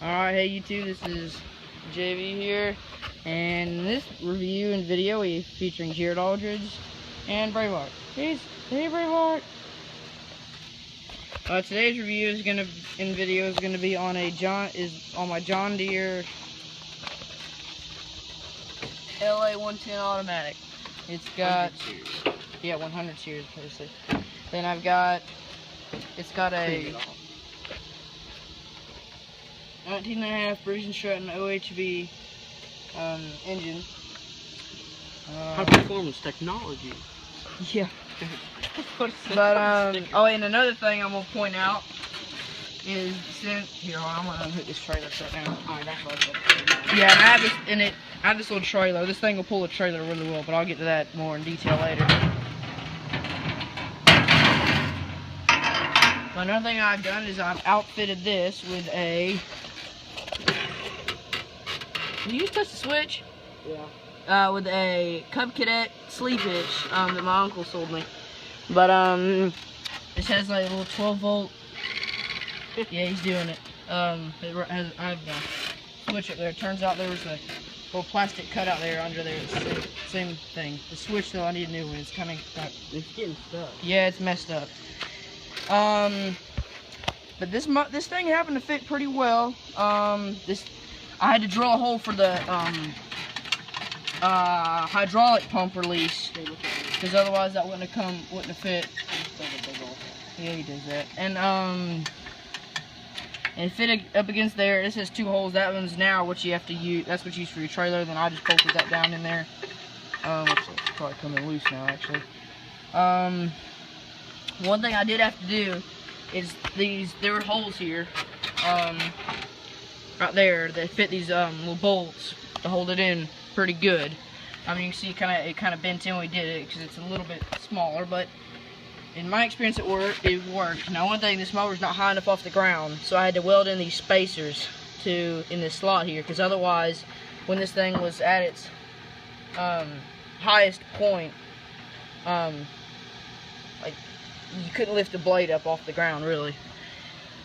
Alright, hey YouTube, this is JV here, and in this review and video we're featuring JD Aldridge and Braveheart. Hey Braveheart! Today's review is gonna be on my John Deere LA110 Automatic. It's got 100 series basically. Then it's got a 19.5 Bruising Strut and OHV engine. High performance technology. Yeah. But oh, and another thing I'm gonna point out is I'm gonna unhook this trailer right now. Alright, that's what Yeah, and I have this little trailer. This thing will pull a trailer really well, but I'll get to that more in detail later. But another thing I've done is I've outfitted this with a. Can you touch the switch? Yeah. With a Cub Cadet sleeve hitch that my uncle sold me. But this has like a little 12-volt. Yeah, he's doing it. It has I've switch up there. Turns out there was a little plastic cutout there under there. It's the same thing. The switch though, I need a new one. It's kind of it's getting stuck. Yeah, it's messed up. But this thing happened to fit pretty well. I had to drill a hole for the hydraulic pump release, because otherwise that wouldn't have fit. Yeah, he does that. And it fit up against there. This has two holes. That one's now what you have to use. That's what you use for your trailer. Then I just bolted that down in there. It's probably coming loose now, actually. One thing I did have to do is there were holes here, right there, that fit these little bolts to hold it in pretty good. I mean, you can see it kind of bent in when we did it because it's a little bit smaller, but in my experience it worked. Now, one thing, this mower's not high enough off the ground, so I had to weld in these spacers in this slot here, because otherwise, when this thing was at its highest point, like, you couldn't lift the blade up off the ground, really.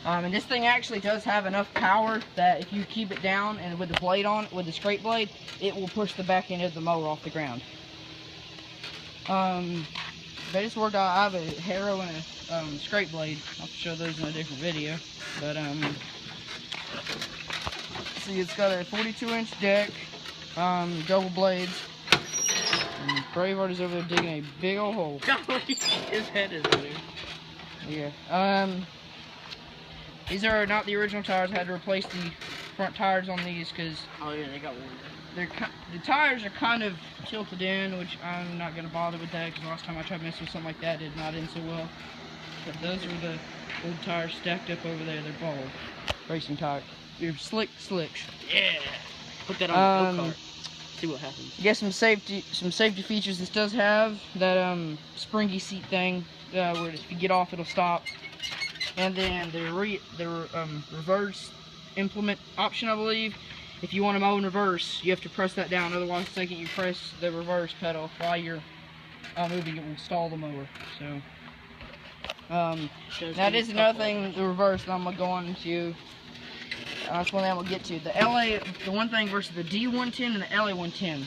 And this thing actually does have enough power that if you keep it down and with the blade on, with the scrape blade, it will push the back end of the mower off the ground. But it's worked out. I have a harrow and a scrape blade. I'll show those in a different video. But see, it's got a 42-inch deck, double blades. And Braveheart is over there digging a big old hole. His head is in there. Yeah. These are not the original tires. I had to replace the front tires on these because oh yeah, they got one. The tires are kind of tilted in, which I'm not gonna bother with that because last time I tried messing with something like that, it did not end so well. But those are the old tires stacked up over there. They're bald racing tires. They're slicks. Yeah. Put that on the go-kart. See what happens. Get some safety features. This does have that springy seat thing where if you get off, it'll stop. And then the reverse implement option, I believe. If you want to mow in reverse, you have to press that down. Otherwise, the second you press the reverse pedal while you're moving, it will stall the mower. So that is another thing. The reverse that I'm gonna go on to. That's one thing I'm gonna get to. The one thing versus the D110 and the LA110.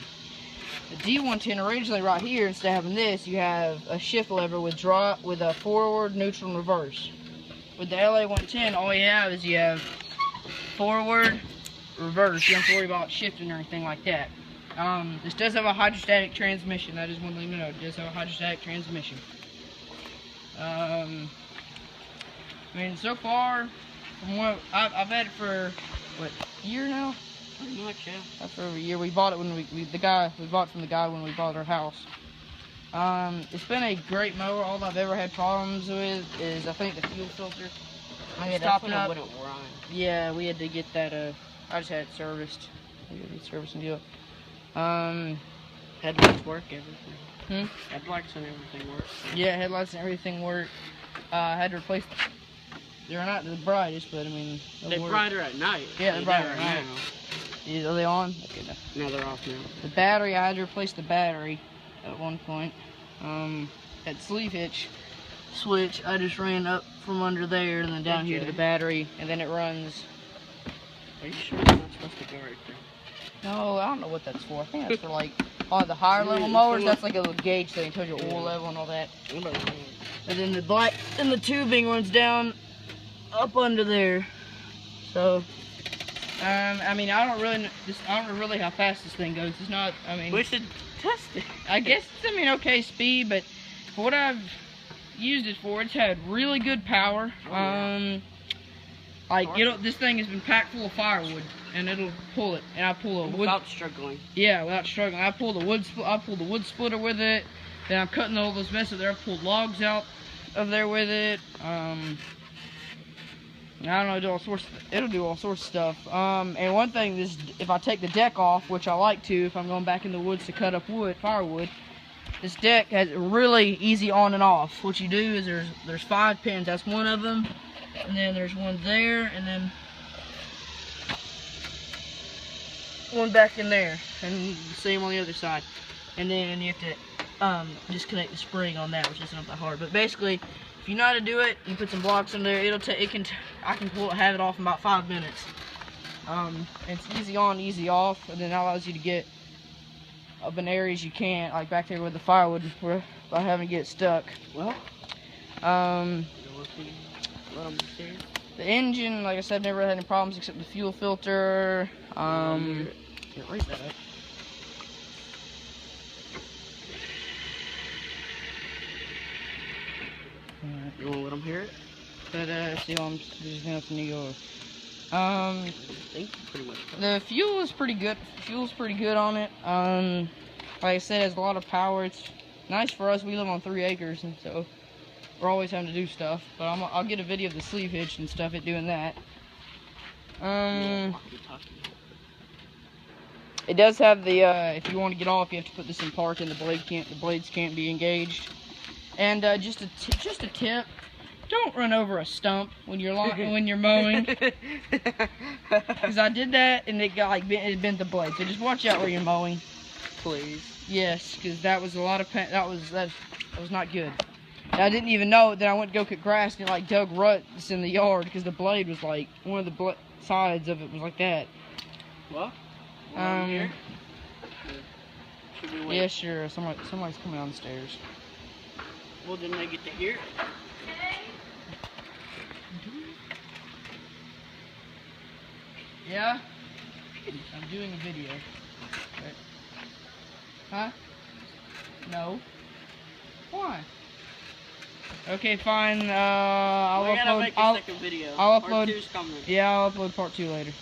The D110 originally right here, instead of having this, you have a shift lever with a forward, neutral, and reverse. With the LA110, all you have forward, reverse. You don't have to worry about shifting or anything like that. This does have a hydrostatic transmission. That is one thing to know. It does have a hydrostatic transmission. I mean, so far, from what I've had it for what, a year now? Pretty much, yeah. That's for over a year. We bought it when we bought it from the guy when we bought our house. It's been a great mower. All I've ever had problems with is, I think, the fuel filter. Stopping up. Yeah, we had to get that. I just had it serviced. We had to get serviced and deal. Headlights work, everything. Headlights and everything work. Yeah, headlights and everything work. I had to replace. They're not the brightest, but I mean. They're brighter at night. Yeah, they're brighter at night. Are they on? Okay, no. No, they're off now. The battery, I had to replace the battery at one point. That sleeve hitch switch, I just ran up from under there and then down here to the battery, and then it runs Are you sure it's not supposed to go right there? No, I don't know what that's for. I think that's for like on the higher level mowers. That's like a little gauge thing, tells you oil level and all that. And then the black and the tubing runs down up under there. So, I mean, I don't know really how fast this thing goes. It's not. I mean, we should test it. I guess it's, I mean, okay speed, but for what I've used it for, it's had really good power. Like this thing has been packed full of firewood, and it'll pull it. And I pull a wood without struggling. Yeah, without struggling. I pull the wood splitter with it. Then I'm cutting all those messes there. I pulled logs out of there with it. I don't know, it'll do all sorts of stuff. And one thing, if I take the deck off, which I like to, if I'm going back in the woods to cut up firewood, this deck has really easy on and off. What you do is there's 5 pins. That's one of them, and then there's one there, and then one back in there, and same on the other side. And then you have to disconnect the spring on that, which isn't that hard. But basically, if you know how to do it, you put some blocks in there. I can have it off in about 5 minutes. It's easy on, easy off, and then that allows you to get up in areas you can't, like back there with the firewood, without having to get stuck. Well, the engine, like I said, never had any problems except the fuel filter. Can't raise that up. You want to let them hear it? But see, there's nothing to go. I think pretty much. The fuel is pretty good. Fuel's pretty good on it. Like I said, it has a lot of power. It's nice for us. We live on 3 acres, and so we're always having to do stuff. But I'll get a video of the sleeve hitch and stuff. It doing that. It does have the if you want to get off, you have to put this in park, and the blades can't be engaged. And just a tip. Don't run over a stump when you're mowing, because I did that and it bent the blade. So just watch out where you're mowing, please. Yes, because that was a lot of that was not good. And I didn't even know it. Then I went to go cut grass and it like dug ruts in the yard because the blade was like one of the sides of it was like that. Well, here. Should we wait? Yeah, sure. Somebody's coming down the stairs. Well, then they get to hear it. Yeah? I'm doing a video. Huh? No. Why? Okay, fine. I'll upload. Make a second video. I'll upload. Part 2's coming. Yeah, I'll upload part 2 later.